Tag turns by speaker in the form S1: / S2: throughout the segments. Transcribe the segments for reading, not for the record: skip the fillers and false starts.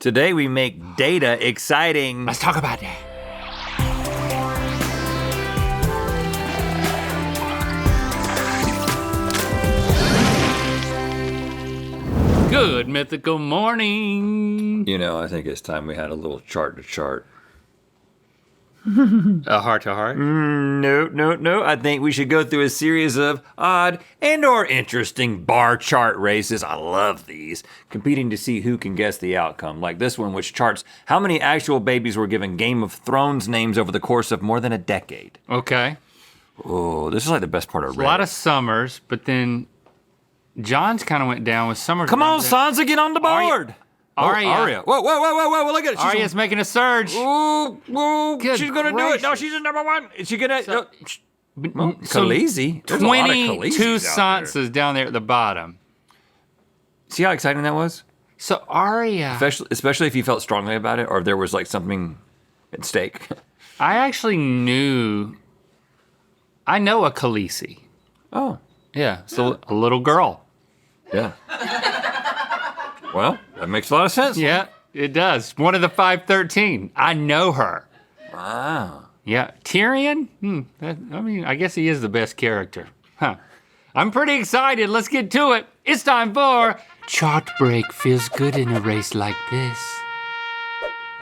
S1: Today we make data exciting.
S2: Let's talk about that. Good mythical morning.
S1: You know, I think it's time we had a little chart to chart.
S2: A heart to heart?
S1: No. I think we should go through a series of odd and or interesting bar chart races. I love these. Competing to see who can guess the outcome. Like this one, which charts how many actual babies were given Game of Thrones names over the course of more than a decade.
S2: Okay.
S1: Oh, this is like the best part of Reddit.
S2: A lot of Summers, but then John's kind of went down with Summers.
S1: Come on, Sansa, get on the board.
S2: Arya.
S1: Whoa, look at it.
S2: Arya's making a surge.
S1: Ooh,
S2: Good
S1: she's gonna do it. No,
S2: gracious.
S1: she's in number one. Is she gonna?
S2: So-
S1: Khaleesi. There's a lot of
S2: 22
S1: Khaleesi's out there.
S2: Sansas down there at the bottom.
S1: See how exciting that was?
S2: So Arya.
S1: Especially if you felt strongly about it or if there was like something at stake.
S2: I actually I know a Khaleesi.
S1: Oh,
S2: Yeah, so a little girl.
S1: yeah. Well, that makes a lot of sense.
S2: Yeah, it does. One of the 513. I know her.
S1: Wow.
S2: Yeah, Tyrion? I guess he is the best character. Huh. I'm pretty excited. Let's get to it. It's time for Chart Break. Feels good in a race like this.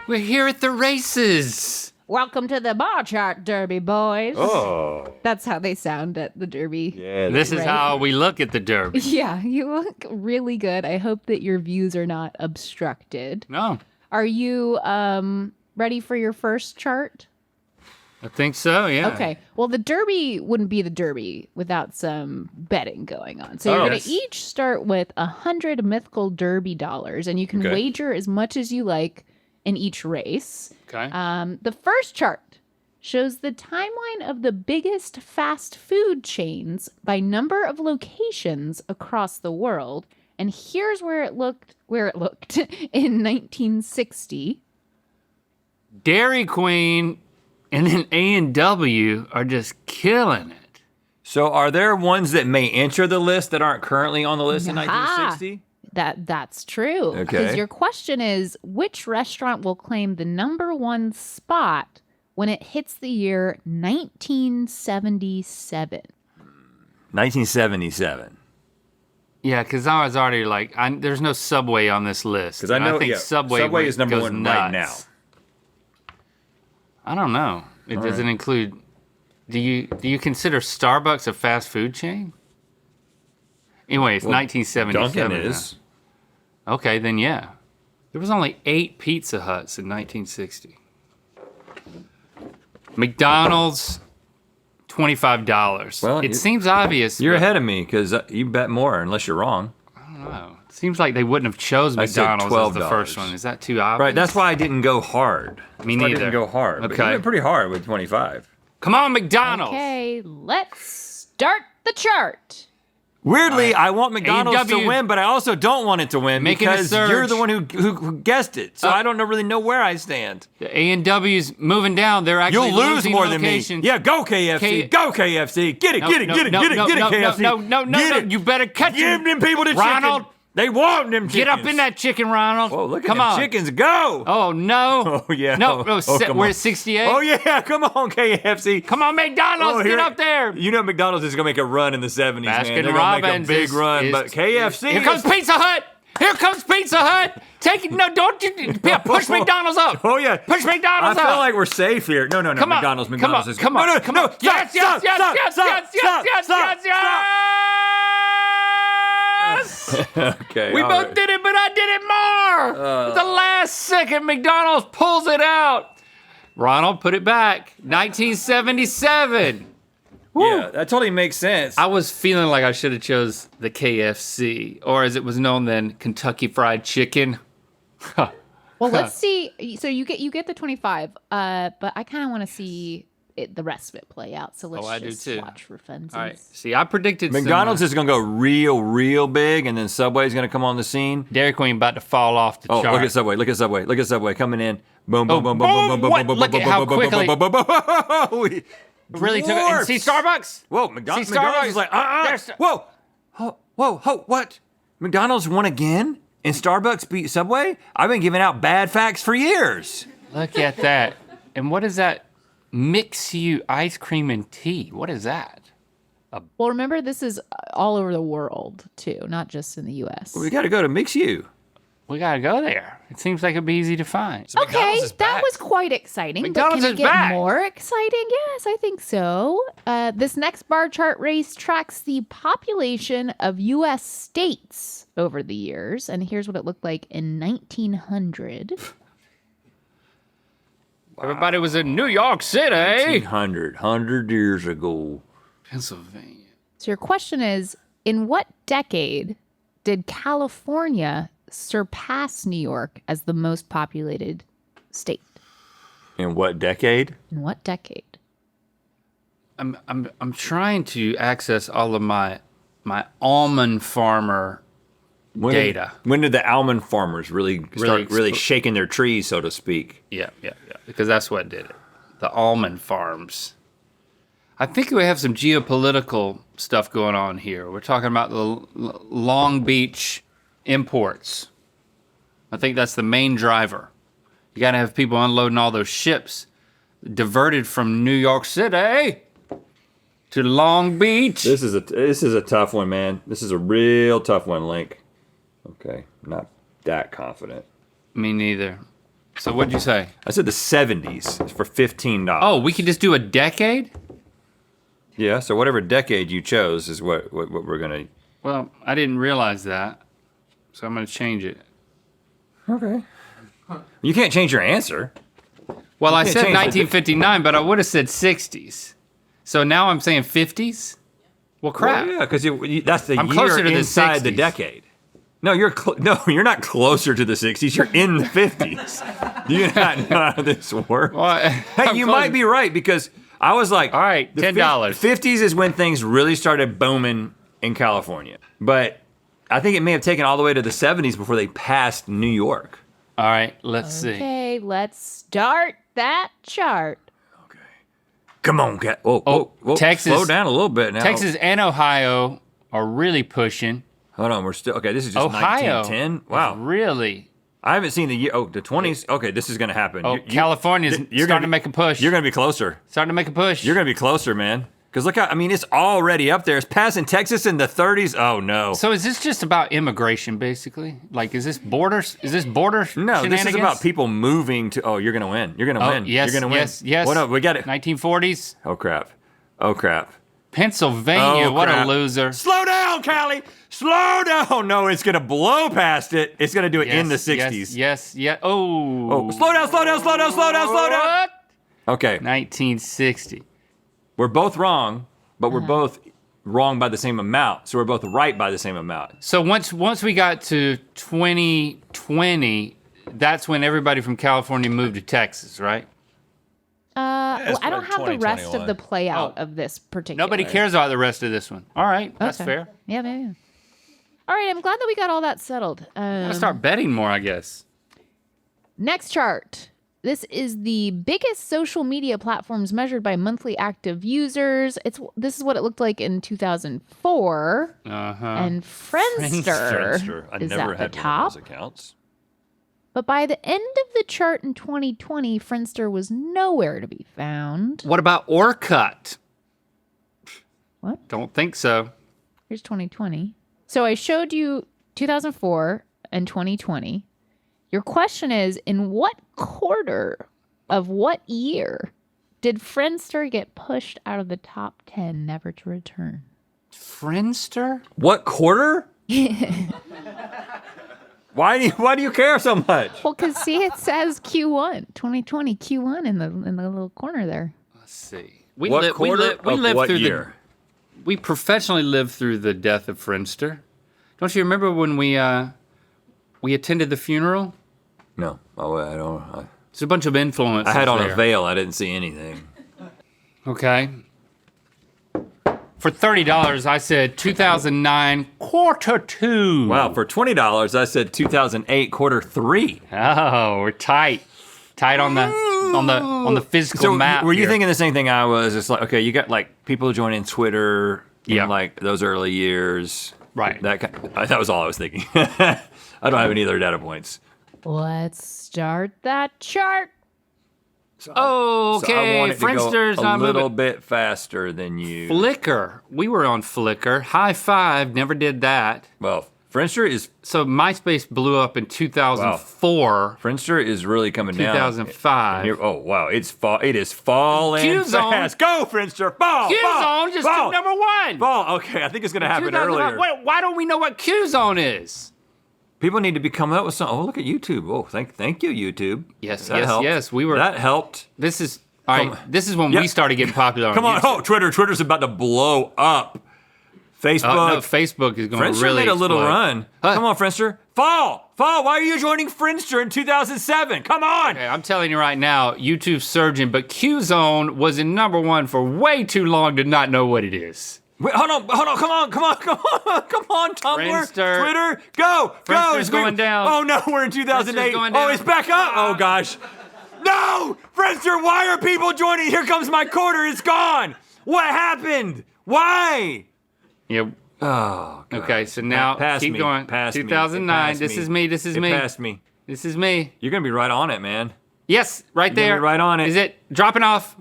S2: We're here at the races.
S3: Welcome to the bar chart, Derby boys.
S1: Oh.
S3: That's how they sound at the Derby.
S1: Yeah.
S2: This is
S3: Right.
S2: how we look at the Derby.
S3: Yeah, you look really good. I hope that your views are not obstructed.
S2: No,
S3: Are you ready for your first chart?
S2: I think so, yeah.
S3: Okay. Well, the Derby wouldn't be the Derby without some betting going on. So you're
S1: Oh.
S3: going to each start with 100 mythical Derby dollars, and you can
S1: Okay.
S3: wager as much as you like in each race.
S2: Okay.
S3: The first chart shows the timeline of the biggest fast food chains by number of locations across the world. And here's where it looked in 1960.
S2: Dairy Queen and then A&W are just killing it.
S1: So are there ones that may enter the list that aren't currently on the list in
S3: Aha.
S1: 1960?
S3: That's true.
S1: Okay.
S3: Because your question is, which restaurant will claim the number one spot when it hits the year 1977?
S1: 1977.
S2: Yeah, because I was already like, there's no Subway on this list.
S1: 'Cause I
S2: And
S1: know,
S2: think
S1: yeah,
S2: Subway
S1: is number
S2: goes
S1: one right
S2: nuts. I don't know. It
S1: All
S2: doesn't
S1: right.
S2: include. Do you consider Starbucks a fast food chain? Anyway, it's 1977.
S1: Dunkin'
S2: now.
S1: is.
S2: Okay, then yeah. There was only 8 Pizza Huts in 1960. McDonald's, $25.
S1: Well,
S2: it seems obvious.
S1: You're
S2: but
S1: ahead of me because you bet more unless you're wrong.
S2: I don't know. It seems like they wouldn't have chose
S1: I said
S2: McDonald's as the
S1: $12.
S2: first one. Is that too obvious?
S1: Right, that's why I didn't go hard.
S2: Me
S1: That's why I
S2: neither.
S1: didn't go hard. But
S2: Okay.
S1: you went pretty hard with 25.
S2: Come on, McDonald's.
S3: Okay, let's start the chart.
S1: Weirdly, I want McDonald's to
S2: A&W.
S1: win, but I also don't want it to win
S2: Making a
S1: because you're
S2: surge.
S1: the one who guessed it. So I don't really know where I stand.
S2: The A&W's moving down. They're actually
S1: You'll lose
S2: losing
S1: more than me.
S2: locations.
S1: Yeah, go KFC. Go KFC. Get it,
S2: No,
S1: get it,
S2: no,
S1: get it,
S2: no,
S1: get it,
S2: no,
S1: get it,
S2: no,
S1: KFC.
S2: No,
S1: Get it.
S2: You better catch
S1: Give
S2: him.
S1: them people the
S2: Ronald,
S1: chicken. They want them
S2: Get
S1: chickens.
S2: up in that chicken, Ronald.
S1: Oh, look at
S2: Come
S1: them
S2: on.
S1: chickens go.
S2: Oh, no.
S1: Oh, yeah.
S2: No,
S1: Oh, come
S2: we're
S1: on.
S2: at 68.
S1: Oh, yeah. Come on, KFC.
S2: Come on, McDonald's.
S1: Oh,
S2: Get
S1: here-
S2: up there.
S1: You know McDonald's is going to make a run in the 70s, man.
S2: Baskin
S1: They're going to
S2: Robbins
S1: make a big run.
S2: is-
S1: But KFC
S2: Here comes Pizza Hut. Here comes Pizza Hut. Take it. No, don't you. Yeah, push McDonald's up.
S1: Oh, yeah.
S2: Push McDonald's
S1: I
S2: up.
S1: feel like we're safe here. No,
S2: Come on.
S1: McDonald's.
S2: Come
S1: McDonald's
S2: on.
S1: is
S2: Come on.
S1: No,
S2: Come
S1: no,
S2: on.
S1: no.
S2: Yes, yes, yes, yes, yes, yes, yes, yes, yes.
S1: Okay.
S2: We
S1: all
S2: both
S1: right.
S2: did it, but I did it more. At the last second, McDonald's pulls it out. Ronald, put it back. 1977.
S1: Yeah, that totally makes sense.
S2: I was feeling like I should have chose the KFC, or as it was known then, Kentucky Fried Chicken.
S3: Well, let's see. So you get the 25, but I kind of want to see the rest of it play out. So let's
S2: I do
S3: just
S2: too.
S3: watch for funsies.
S2: All right. See, I predicted
S1: McDonald's is going to go real big, and then Subway's going to come on the scene.
S2: Dairy Queen about to fall off the
S1: Oh,
S2: chart.
S1: look at Subway. Look at Subway. Look at Subway coming in. Boom, boom, boom, boom,
S2: boom.
S1: boom, boom,
S2: What?
S1: boom,
S2: Look
S1: boom,
S2: at how
S1: boom, boom,
S2: quickly-
S1: boom, boom, boom, boom, boom.
S2: Really took it. And see Starbucks?
S1: Whoa,
S2: See,
S1: McDonald's
S2: Starbucks
S1: is like,
S2: There's-
S1: Whoa, what? McDonald's won again? And Starbucks beat Subway? I've been giving out bad facts for years.
S2: Look at that. And what is that? Mix you ice cream and tea. What is that?
S3: Well, remember, this is all over the world, too, not just in the U.S.
S1: We got to go to Mix You.
S2: We gotta go there. It seems like it'd be easy to find.
S1: So
S3: Okay,
S1: McDonald's is
S3: that
S1: back.
S3: was quite exciting.
S2: McDonald's
S3: but can
S2: is
S3: it get
S2: back.
S3: more exciting? Yes, I think so. This next bar chart race tracks the population of U.S. states over the years, and here's what it looked like in 1900.
S2: Everybody was in New York City.
S1: 100 years ago.
S2: Pennsylvania.
S3: So your question is, in what decade did California surpass New York as the most populated state?
S1: In what decade?
S3: In what decade?
S2: I'm trying to access all of my almond farmer data.
S1: When did the almond farmers really start really shaking their trees, so to speak?
S2: Yeah. Because that's what did it. The almond farms. I think we have some geopolitical stuff going on here. We're talking about the Long Beach imports. I think that's the main driver. You got to have people unloading all those ships diverted from New York City to Long Beach.
S1: This is a tough one, man. This is a real tough one, Link. Okay, not that confident.
S2: Me neither. So what'd you say?
S1: I said the 70s for $15.
S2: Oh, we could just do a decade?
S1: Yeah, so whatever decade you chose is what we're gonna.
S2: Well, I didn't realize that, so I'm gonna change it.
S1: Okay. You can't change your answer.
S2: Well, I
S1: can't
S2: said
S1: change it.
S2: 1959, but I would have said 60s. So now I'm saying 50s? Well, crap.
S1: Well, yeah, because that's the
S2: I'm
S1: year
S2: closer to the
S1: inside the
S2: 60s.
S1: decade. No, you're not closer to the 60s. You're in the 50s. Do you not know how this works?
S2: Well,
S1: Hey, you might be right because I was like,
S2: All right,
S1: the
S2: $10.
S1: 50s is when things really started booming in California. But I think it may have taken all the way to the 70s before they passed New York.
S2: All right, let's see.
S3: Okay, let's start that chart.
S1: Come on, cat. Whoa,
S2: Texas-
S1: slow down a little bit now.
S2: Texas and Ohio are really pushing.
S1: Hold on, we're still okay. This is just
S2: Ohio
S1: 1910.
S2: is
S1: Wow,
S2: really.
S1: I haven't seen the year. Oh, the 20s. Okay, this is gonna happen.
S2: Oh, California's starting to make a push.
S1: You're gonna be closer.
S2: Starting to make a push.
S1: You're gonna be closer, man. Because look how it's already up there. It's passing Texas in the 30s. Oh no.
S2: So is this just about immigration, basically? Like, is this border?
S1: No, this is about people moving to. Oh, you're gonna win. You're gonna win.
S2: Yes,
S1: You're gonna win.
S2: yes.
S1: What up? We got it.
S2: 1940s,
S1: Oh crap.
S2: Pennsylvania.
S1: Oh,
S2: what
S1: crap.
S2: a loser.
S1: Slow down, Callie. Slow down. No, it's gonna blow past it. It's gonna do it in the 60s.
S2: Yes. Oh.
S1: Oh, slow down.
S2: What?
S1: Okay,
S2: 1960.
S1: we're both wrong, but we're both wrong by the same amount. So we're both right by the same amount.
S2: So once we got to 2020, that's when everybody from California moved to Texas, right?
S3: Well, I don't have the rest of
S1: 2021.
S3: the play out
S2: Oh.
S3: of this particular.
S2: Nobody cares about the rest of this one. All right, that's
S3: Okay.
S2: fair.
S3: Yeah. All right, I'm glad that we got all that settled.
S2: I'm gonna start betting more, I guess.
S3: Next chart. This is the biggest social media platforms measured by monthly active users. This is what it looked like in 2004. And Friendster
S1: I
S3: is
S1: never
S3: at the
S1: had
S3: top.
S1: one of those accounts.
S3: But by the end of the chart in 2020, Friendster was nowhere to be found.
S2: What about Orkut?
S3: What?
S2: Don't think so.
S3: Here's 2020. So I showed you 2004 and 2020. Your question is, in what quarter of what year did Friendster get pushed out of the top 10, never to return?
S2: Friendster?
S1: What quarter? Why do you care so much?
S3: Well, because see, it says Q1, 2020 Q1 in the little corner there.
S2: Let's see. We
S1: What
S2: lived
S1: quarter of
S2: lived
S1: what
S2: through
S1: year?
S2: we professionally lived through the death of Friendster. Don't you remember when we attended the funeral?
S1: No. Oh, I don't.
S2: There's a bunch of influencers.
S1: I had on
S2: there.
S1: a veil. I didn't see anything.
S2: Okay. For $30, I said 2009 quarter two.
S1: Wow. For $20, I said 2008 quarter 3.
S2: Oh, we're tight. Tight on the physical
S1: So
S2: map.
S1: were you
S2: here.
S1: thinking the same thing I was? It's like, okay, you got like people joining Twitter in
S2: Yeah.
S1: like those early years.
S2: Right.
S1: That was all I was thinking. I don't have any other data points.
S3: Let's start that chart.
S1: So
S2: Okay,
S1: I want it to
S2: Friendster's
S1: go a
S2: not
S1: little
S2: moving.
S1: bit faster than you.
S2: Flickr. We were on Flickr. High Five. Never did that.
S1: Well, Friendster is
S2: MySpace blew up in 2004.
S1: Friendster is really coming down.
S2: 2005.
S1: Here, oh wow, it is falling
S2: Q-Zone.
S1: fast. Go Friendster, fall.
S2: Q-Zone just
S1: fall,
S2: took number one.
S1: fall. Okay, I think it's gonna happen
S2: 2005.
S1: earlier.
S2: Why don't we know what Q-Zone is?
S1: People need to be coming up with something. Oh, look at YouTube. Oh, thank you, YouTube.
S2: Yes,
S1: That helped.
S2: yes. We were.
S1: That helped.
S2: This is all right. This is when
S1: Yeah.
S2: we started getting popular.
S1: Come on.
S2: YouTube.
S1: Oh, Twitter's about to blow up. Facebook.
S2: No, Facebook is going to
S1: Friendster
S2: really
S1: made a little
S2: explode.
S1: run.
S2: Huh.
S1: Come on, Friendster. Fall. Why are you joining Friendster in 2007? Come on.
S2: Okay, I'm telling you right now, YouTube's surging, but Q-Zone was in number one for way too long to not know what it is.
S1: Wait, hold on, come on, Tumblr,
S2: Friendster.
S1: Twitter, go,
S2: Friendster's
S1: it's
S2: going down.
S1: Oh no, we're in 2008.
S2: Friendster's going
S1: Oh,
S2: down.
S1: it's back up. Oh gosh. No, Friendster, why are people joining? Here comes my quarter, it's gone. What happened? Why?
S2: Yeah.
S1: Oh, God.
S2: Okay, so now
S1: Pass
S2: keep
S1: me,
S2: going.
S1: pass me,
S2: 2009.
S1: it
S2: This
S1: passed
S2: is me. This is
S1: It
S2: me.
S1: passed me.
S2: This is me.
S1: You're gonna be right on it, man.
S2: Yes, right
S1: You're gonna
S2: there.
S1: be right on it.
S2: Is it dropping off?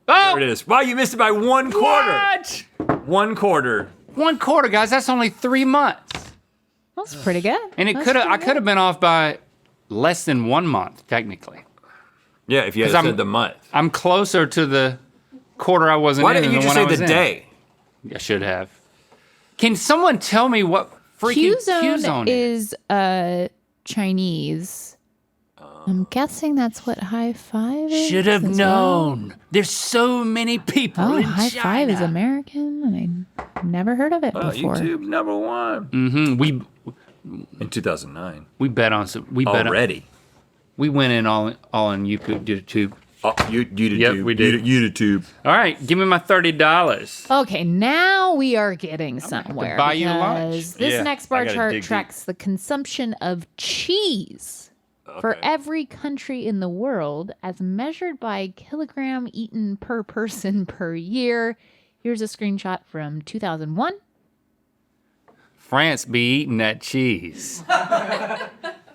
S2: Oh,
S1: There it is. Wow, you missed it by 1 quarter.
S2: what?
S1: 1 quarter.
S2: 1 quarter, guys. That's only 3 months.
S3: That's pretty good.
S2: And
S3: That's
S2: I
S3: pretty
S2: could have been off by less than 1 month, technically.
S1: Yeah, if you had
S2: 'Cause I'm-
S1: said the month.
S2: I'm closer to the quarter I wasn't
S1: Why
S2: in
S1: didn't you
S2: than
S1: just
S2: when
S1: say
S2: I was
S1: the
S2: in.
S1: day?
S2: I should have. Can someone tell me what freaking
S3: Q-Zone
S2: is?
S3: is Chinese. I'm guessing that's what High Five is.
S2: Should have
S3: as well.
S2: known. There's so many people
S3: Oh,
S2: in
S3: High
S2: China.
S3: Five is American, and I never heard of it
S1: Oh,
S3: before.
S1: YouTube #1
S2: Mm-hmm.
S1: in 2009.
S2: We bet on some. We bet on,
S1: Already.
S2: We went in all on YouTube.
S1: Oh, YouTube.
S2: Yep, we did.
S1: YouTube.
S2: All right, give me my $30.
S3: Okay, now we are getting somewhere.
S2: buy you lunch.
S3: because This
S1: Yeah,
S3: next
S1: I
S3: bar
S1: gotta
S3: chart
S1: dig deep.
S3: tracks the consumption of cheese for
S1: Okay.
S3: every country in the world as measured by kilogram eaten per person per year. Here's a screenshot from 2001.
S2: France be eating that cheese.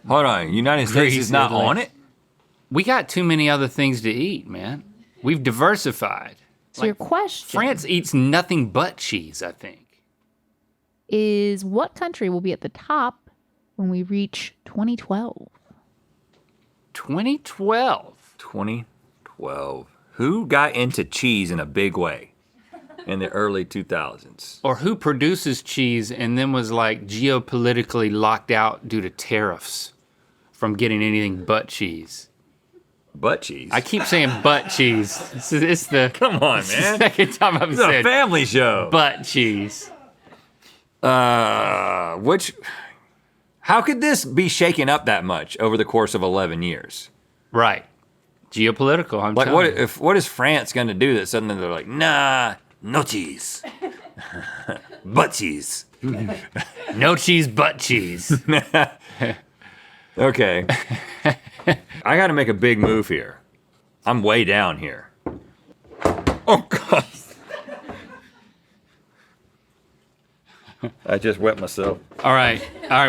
S1: Hold on. United States is not
S2: Italy.
S1: on it?
S2: We got too many other things to eat, man. We've diversified.
S3: So your question
S2: France eats nothing but cheese, I think.
S3: is what country will be at the top when we reach 2012?
S2: 2012.
S1: 2012. Who got into cheese in a big way in the early 2000s?
S2: Or who produces cheese and then was like geopolitically locked out due to tariffs from getting anything but cheese?
S1: Butt cheese.
S2: I keep saying butt cheese. It's the
S1: Come on,
S2: it's the
S1: man.
S2: second time I've
S1: This is a
S2: said
S1: family show.
S2: butt cheese.
S1: How could this be shaken up that much over the course of 11 years?
S2: Right. Geopolitical, I'm
S1: Like,
S2: telling you.
S1: what is France going to do that suddenly they're like, nah, no cheese, butt cheese.
S2: No cheese, butt cheese.
S1: Okay, I got to make a big move here. I'm way down here. Oh God! I just wet myself.
S2: All right.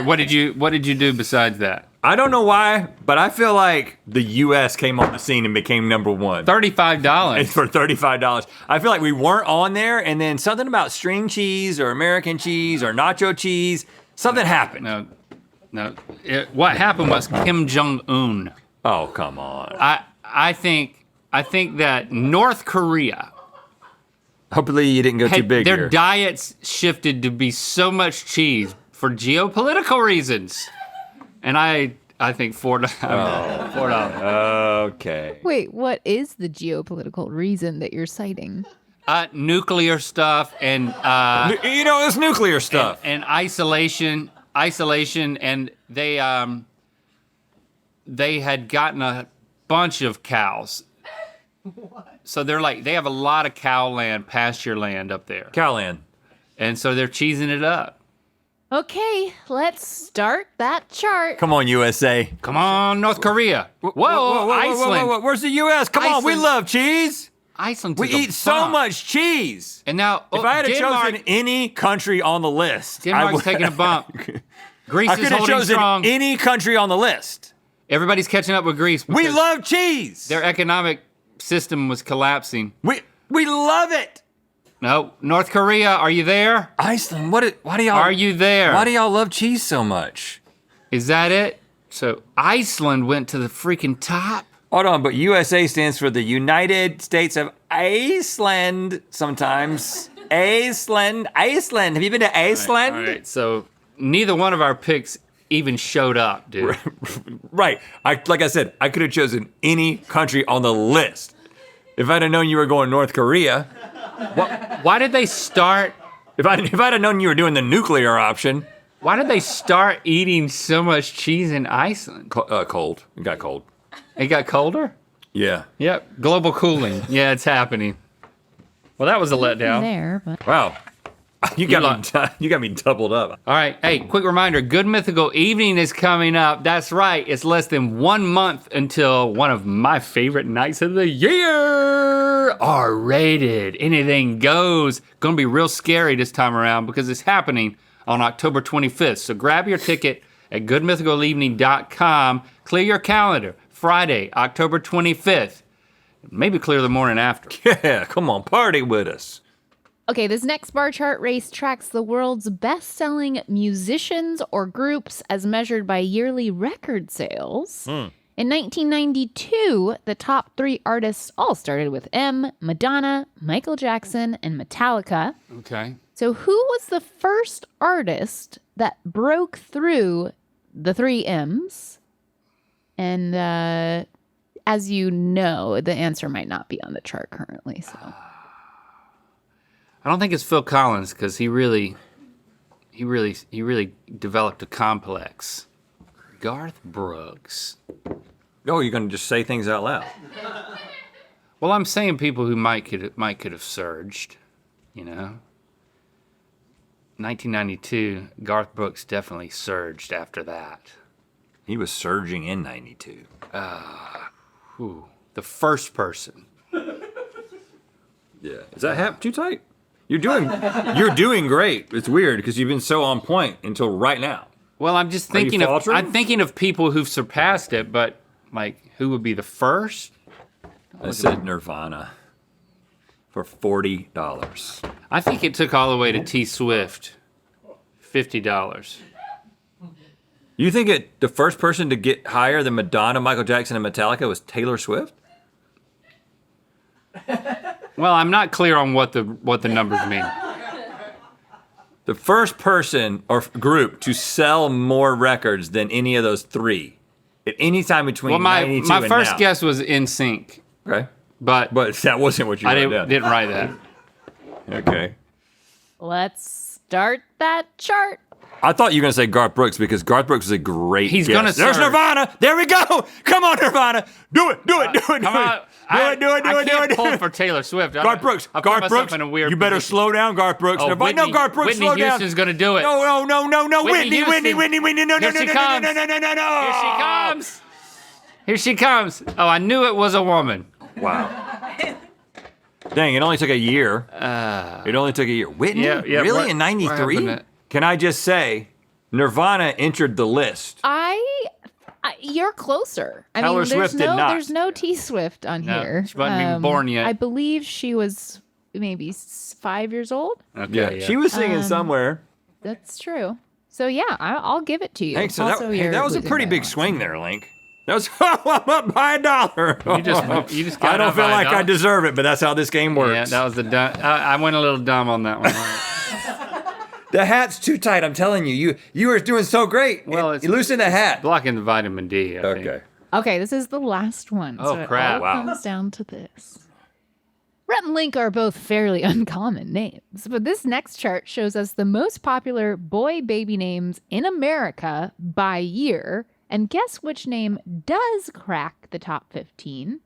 S2: What did you do besides that?
S1: I don't know why, but I feel like the U.S. came on the scene and became #1.
S2: $35.
S1: It's for $35. I feel like we weren't on there, and then something about string cheese or American cheese or nacho cheese, something happened.
S2: No. What happened was Kim Jong Un.
S1: Oh, come on.
S2: I think that North Korea
S1: Hopefully you didn't go too big
S2: their
S1: here.
S2: diets shifted to be so much cheese for geopolitical reasons, and I think $4. $4.
S1: Okay.
S3: Wait, what is the geopolitical reason that you're citing?
S2: Nuclear stuff and
S1: You know, it's nuclear stuff.
S2: and isolation, and they had gotten a bunch of cows. So they have a lot of cow land, pasture land up there.
S1: Cowland.
S2: And so they're cheesing it up.
S3: Okay, let's start that chart.
S1: Come on, USA.
S2: Come on, North Korea. Whoa, Iceland.
S1: Whoa. Where's the U.S.? Come on, we
S2: Iceland.
S1: love cheese.
S2: Iceland
S1: We
S2: took a
S1: eat so
S2: bump.
S1: much cheese.
S2: And now
S1: If I had
S2: Denmark,
S1: chosen any country on the list, I
S2: Denmark's
S1: would-
S2: taking a bump. Greece
S1: I
S2: is
S1: could have
S2: holding
S1: chosen
S2: strong.
S1: any country on the list.
S2: Everybody's catching up with Greece.
S1: We
S2: because
S1: love cheese.
S2: their economic system was collapsing.
S1: We love it.
S2: No, North Korea, are you there?
S1: Iceland, why do y'all
S2: Are you there?
S1: Why do y'all love cheese so much?
S2: Is that it? So Iceland went to the freaking top.
S1: Hold on, but USA stands for the United States of Iceland sometimes. Iceland. Have you been to Iceland?
S2: All right, so neither one of our picks even showed up, dude.
S1: Right. Like I said, I could have chosen any country on the list. If I'd have known you were going North Korea,
S2: Why did they start?
S1: if I'd have known you were doing the nuclear option,
S2: Why did they start eating so much cheese in Iceland?
S1: cold. It got cold.
S2: It got colder?
S1: Yeah.
S2: Yep, global cooling. Yeah, it's happening. Well, that was a letdown.
S3: There, but
S1: Wow. You got me doubled up.
S2: All right, hey, quick reminder, Good Mythical Evening is coming up. That's right, it's less than 1 month until one of my favorite nights of the year, R-rated, anything goes. Gonna be real scary this time around because it's happening on October 25th. So grab your ticket at goodmythicalevening.com, clear your calendar, Friday, October 25th. Maybe clear the morning after.
S1: Yeah, come on, party with us.
S3: okay, this next bar chart race tracks the world's best-selling musicians or groups as measured by yearly record sales. In 1992, the top 3 artists all started with M: Madonna, Michael Jackson, and Metallica.
S2: Okay.
S3: So who was the first artist that broke through the 3 M's? And as you know, the answer might not be on the chart currently. So
S2: I don't think it's Phil Collins because he really developed a complex. Garth Brooks.
S1: Oh, you're gonna just say things out loud.
S2: Well, I'm saying people who might could have surged, you know. 1992, Garth Brooks definitely surged after that.
S1: He was surging in 92.
S2: Whew. The first person.
S1: Yeah. Is that too tight? You're doing great. It's weird because you've been so on point until right now.
S2: Well, I'm just
S1: Are you
S2: thinking of
S1: faltering?
S2: I'm thinking of people who've surpassed it, but like who would be the first?
S1: I said Nirvana for $40.
S2: I think it took all the way to T Swift. $50.
S1: You think the first person to get higher than Madonna, Michael Jackson, and Metallica was Taylor Swift?
S2: Well, I'm not clear on what the numbers mean.
S1: The first person or group to sell more records than any of those 3 at any time between
S2: Well,
S1: 92
S2: my
S1: and
S2: first
S1: now.
S2: guess was NSYNC,
S1: Okay.
S2: but
S1: But that wasn't what you
S2: I
S1: wrote down.
S2: didn't write that.
S1: Okay.
S3: let's start that chart.
S1: I thought you were going to say Garth Brooks because Garth Brooks is a great
S2: He's
S1: guess.
S2: gonna
S1: There's
S2: surge.
S1: Nirvana. There we go. Come on, Nirvana. Do it.
S2: Come on. I can't pull
S1: it.
S2: for Taylor Swift.
S1: Garth Brooks.
S2: I put
S1: Garth
S2: myself
S1: Brooks.
S2: in a weird
S1: You better
S2: position.
S1: slow down, Garth Brooks.
S2: Oh,
S1: Nirvana. No, Garth Brooks,
S2: Whitney
S1: slow down.
S2: Houston's gonna do it.
S1: No.
S2: Whitney
S1: Whitney,
S2: Houston.
S1: no,
S2: Here she comes.
S1: no.
S2: Here she comes. Here she comes. Oh, I knew it was a woman.
S1: Wow. Dang, it only took a year. It only took a year. Whitney?
S2: Yeah,
S1: really?
S2: what-
S1: In
S2: what happened
S1: 93?
S2: to-
S1: Can I just say, Nirvana entered the list.
S3: You're closer. I
S1: Taylor
S3: mean,
S1: Swift did not.
S3: There's no T Swift on
S2: No,
S3: here.
S2: she wasn't even born yet.
S3: I believe she was maybe 5 years old.
S2: Okay, yeah.
S1: She was singing somewhere.
S3: That's true. So yeah, I'll give it to you.
S1: Thanks. So
S3: Also,
S1: that
S3: you're
S1: was a
S3: losing
S1: pretty
S3: by
S1: big
S3: lot.
S1: swing there, Link. That was I'm up by $1.
S2: You just got
S1: I don't
S2: up
S1: feel
S2: by
S1: like I
S2: $1.
S1: deserve it, but that's how this game works.
S2: Yeah, that was the dumb. I went a little dumb on that one.
S1: The hat's too tight. I'm telling you. You were doing so great.
S2: Well, it's-
S1: you loosen the hat.
S2: Blocking the vitamin D. I think.
S1: Okay.
S3: Okay, this is the last one.
S2: Oh,
S3: so
S2: crap.
S3: It all
S1: Wow.
S3: comes down to this. Rhett and Link are both fairly uncommon names, but this next chart shows us the most popular boy baby names in America by year. And guess which name does crack the top 15?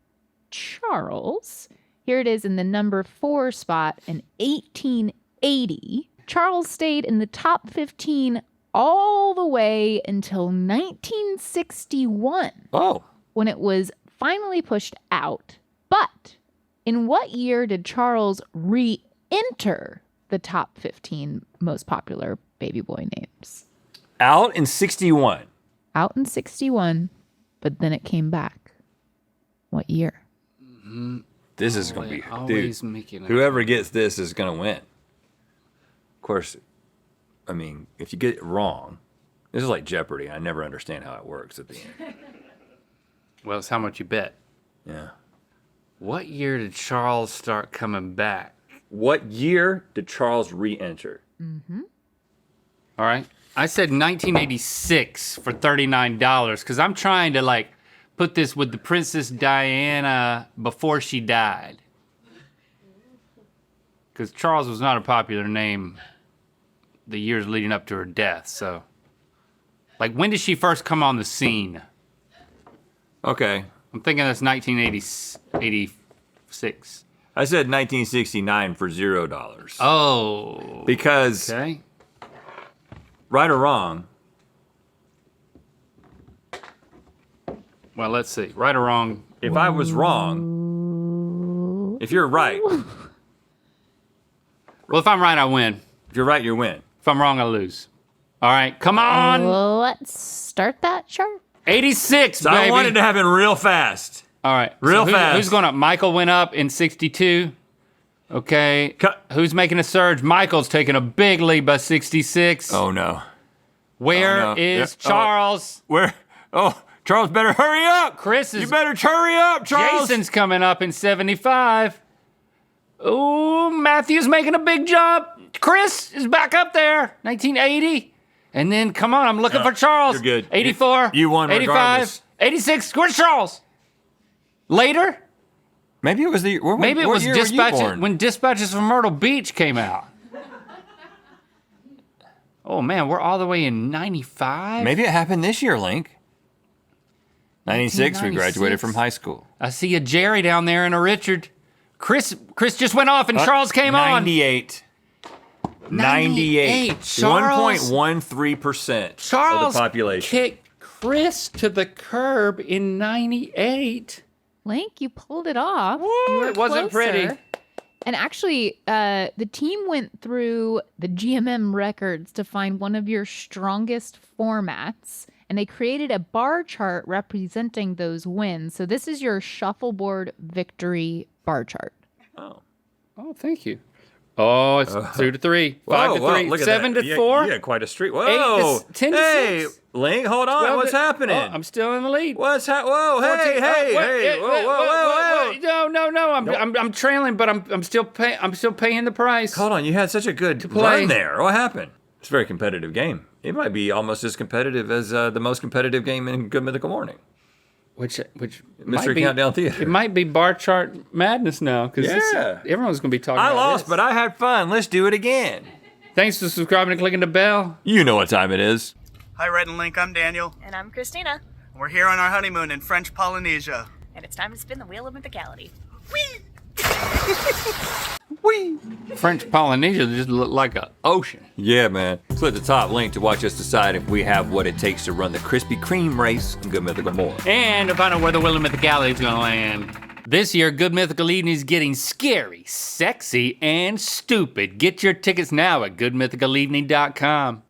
S3: Charles. Here it is in the number 4 spot in 1880. Charles stayed in the top 15 all the way until 1961
S1: Oh.
S3: when it was finally pushed out. But in what year did Charles re-enter the top 15 most popular baby boy names?
S1: Out in 61.
S3: Out in 61, but then it came back. What year?
S1: This is going to be,
S2: Always
S1: dude,
S2: making it.
S1: whoever gets this is going to win. Of course, I mean, if you get it wrong, this is like Jeopardy. I never understand how it works at the end.
S2: Well, it's how much you bet.
S1: Yeah.
S2: What year did Charles start coming back?
S1: What year did Charles re-enter?
S2: All right. I said 1986 for $39 because I'm trying to like put this with the Princess Diana before she died. Because Charles was not a popular name the years leading up to her death. So, like, when did she first come on the scene?
S1: Okay.
S2: I'm thinking that's 1986.
S1: I said 1969 for $0.
S2: Oh.
S1: Because,
S2: Okay.
S1: right or wrong,
S2: Well, let's see. Right or wrong?
S1: if I was wrong, if you're right,
S2: Well, if I'm right, I win.
S1: if you're right, you win.
S2: If I'm wrong, I lose. All right, come on.
S3: Let's start that chart.
S2: 86,
S1: So
S2: baby.
S1: I wanted to happen real fast.
S2: All right.
S1: Real
S2: who's,
S1: fast.
S2: Who's going up? Michael went up in 62. Okay. Who's making a surge? Michael's taking a big lead by 66.
S1: Oh, no.
S2: Where
S1: oh, no.
S2: is
S1: Yeah.
S2: Charles?
S1: Where? Oh, Charles better hurry up.
S2: Chris is.
S1: You better hurry up, Charles.
S2: Jason's coming up in 75. Ooh, Matthew's making a big jump. Chris is back up there. 1980. And then, come on, I'm looking for Charles.
S1: You're good.
S2: 84.
S1: You won
S2: 85.
S1: regardless.
S2: 86. Where's Charles? Later?
S1: Maybe it was the.
S2: Maybe it was
S1: year were you
S2: Dispatches
S1: born?
S2: when Dispatches from Myrtle Beach came out. Oh man, we're all the way in 95?
S1: Maybe it happened this year, Link. 96, we graduated
S2: 1996.
S1: from high school.
S2: I see a Jerry down there and a Richard. Chris just went off and Charles came on.
S1: 98. 98.
S2: Charles-
S1: 1.13%
S2: Charles
S1: of the population.
S2: kicked Chris to the curb in 98.
S3: Link, you pulled it off.
S2: Woo,
S3: You were
S2: it wasn't pretty.
S3: closer. And actually, the team went through the GMM records to find one of your strongest formats, and they created a bar chart representing those wins. So this is your shuffleboard victory bar chart.
S1: Oh.
S2: Oh, thank you. Oh, it's 2 to 3, 5 to 3,
S1: look at
S2: 7
S1: that.
S2: to 4.
S1: You had quite a streak.
S2: 8
S1: Whoa.
S2: to 10 to
S1: hey,
S2: 6.
S1: Link, hold on.
S2: 12
S1: What's
S2: to-
S1: happening?
S2: Oh, I'm still in the lead.
S1: What's Whoa,
S2: 14
S1: hey, hey,
S2: wait,
S1: hey. Whoa.
S2: No. I'm trailing, but I'm still paying the price.
S1: Hold on, you had such a good
S2: play.
S1: run there. What happened? It's a very competitive game. It might be almost as competitive as the most competitive game in Good Mythical Morning.
S2: Which might
S1: Mystery
S2: be,
S1: Countdown Theater.
S2: It might be bar chart madness now because
S1: Yeah.
S2: everyone's gonna be talking.
S1: I
S2: about
S1: lost,
S2: this.
S1: but I had fun. Let's do it again.
S2: Thanks for subscribing and clicking the bell.
S1: You know what time it is.
S4: Hi, Red and Link. I'm Daniel.
S5: And I'm Christina,
S4: We're here on our honeymoon in French Polynesia.
S5: and it's time to spin the wheel of mythicality.
S2: French Polynesia just look like an ocean.
S1: Yeah, man. Click the top link to watch us decide if we have what it takes to run the Krispy Kreme race in Good Mythical Morning.
S2: And to find out where the wheel of mythicality is gonna land. This year, Good Mythical Evening is getting scary, sexy, and stupid. Get your tickets now at goodmythicalevening.com.